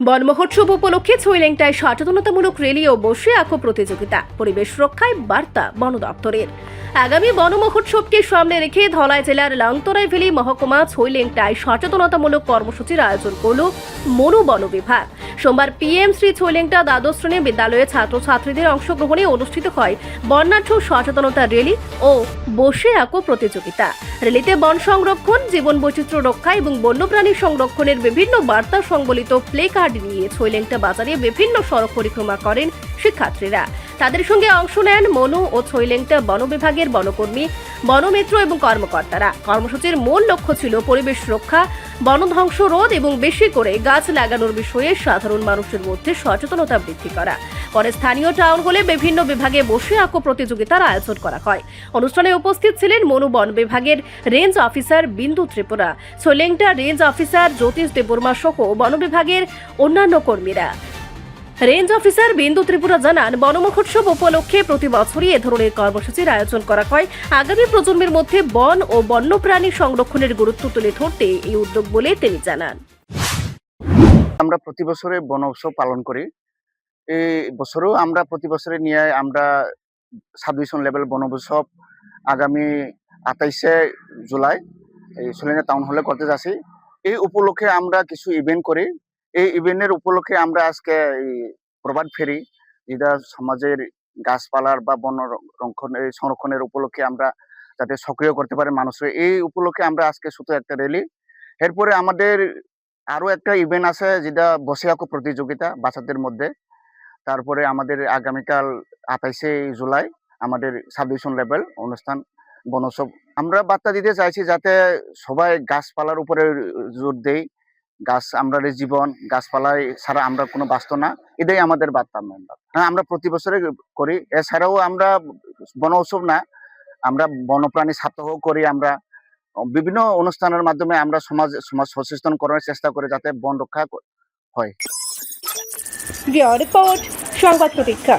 বন মহোৎসব উপলক্ষে ছৈলেংটায় সচেতনতামূলক র্যালি ও বসে আঁকো প্রতিযোগিতা, পরিবেশ রক্ষায় বার্তা বন দপ্তরের। আগামী বন মহোৎসবকে সামনে রেখে ধলাই জেলার লাংতরাইভেলি মহকুমা ছৈলেংটায় সচেতনতামূলক কর্মসূচির আয়োজন করল মনু বন বিভাগ। সোমবার পিএম শ্রী ছৈলেংটা দ্বাদশ শ্রেণী বিদ্যালয়ের ছাত্রছাত্রীদের অংশগ্রহণে অনুষ্ঠিত হয় বন্যাঢ্য সচেতনতা র্যালি ও বসে আঁকো প্রতিযোগিতা। র্যালিতে বন সংরক্ষণ, জীবন বৈচিত্র্য রক্ষা এবং বন্যপ্রাণী সংরক্ষণের বিভিন্ন বার্তা সংবলিত প্লে কার্ড নিয়ে ছৈলেংটা বাজারে বিভিন্ন সড়ক পরিক্রমা করেন শিক্ষার্থীরা। তাদের সঙ্গে অংশ নেন মনু ও ছৈলেংটা বন বিভাগের বনকর্মী, বনমিত্র এবং কর্মকর্তারা। কর্মসূচির মূল লক্ষ্য ছিল পরিবেশ রক্ষা, বনধ্বংস রোধ এবং বেশি করে গাছ লাগানোর বিষয়ে সাধারণ মানুষের মধ্যে সচেতনতা বৃদ্ধি করা। পরে স্থানীয় টাউন হলে বিভিন্ন বিভাগে বসে আঁকো প্রতিযোগিতার আয়োজন করা হয়। অনুষ্ঠানে উপস্থিত ছিলেন মনু বন বিভাগের রেঞ্জ অফিসার বিন্দু ত্রিপুরা, ছৈলেংটা রেঞ্জ অফিসার জ্যোতিষ দেববর্মা সহ বন বিভাগের অন্যান্য কর্মীরা। রেঞ্জ অফিসার বিন্দু ত্রিপুরা জানান, বন মহোৎসব উপলক্ষে প্রতি বছরই এ ধরনের কর্মসূচির আয়োজন করা হয় আগামী প্রজন্মের মধ্যে বন ও বন্যপ্রাণী সংরক্ষণের গুরুত্ব তুলে ধরতে এই উদ্যোগ বলে তিনি জানান। আমরা প্রতি বছরে বন উৎসব পালন করি। এই বছরও আমরা প্রতি বছরে নিয়ে আমরা সাব ডিভিশন লেভেল বন উৎসব আগামী 28শে জুলাই এই ছৈলেংটা টাউন হলে করতে যাচ্ছি। এই উপলক্ষে আমরা কিছু ইভেন্ট করি। এই ইভেন্টের উপলক্ষে আমরা আজকে এই প্রভাত ফেরি, যেটা সমাজের গাছপালার বা বন সংরক্ষণের উপলক্ষে আমরা যাতে সক্রিয় করতে পারে মানুষের, এই উপলক্ষে আমরা আজকে শুধু একটা র্যালি। এরপরে আমাদের আরো একটা ইভেন্ট আছে, যেটা বসে আঁকো প্রতিযোগিতা বাচ্চাদের মধ্যে। তারপরে আমাদের আগামীকাল 28শে জুলাই আমাদের সাব ডিভিশন লেভেল অনুষ্ঠান বনোৎসব। আমরা বার্তা দিতে চাইছি যাতে সবাই গাছপালার উপরে জোর দেই। গাছ আমাদের জীবন, গাছপালাই ছাড়া আমরা কোনো বাঁচত না, এটাই আমাদের বার্তা। হ্যাঁ, আমরা প্রতি বছরে করি। এছাড়াও আমরা বন উৎসব না, আমরা বন্যপ্রাণী সপ্তাহ করি। আমরা বিভিন্ন অনুষ্ঠানের মাধ্যমে আমরা সমাজ সচেতন করার চেষ্টা করি যাতে বন রক্ষা হয়। রিপোর্ট, সংবাদ প্রতীক্ষা।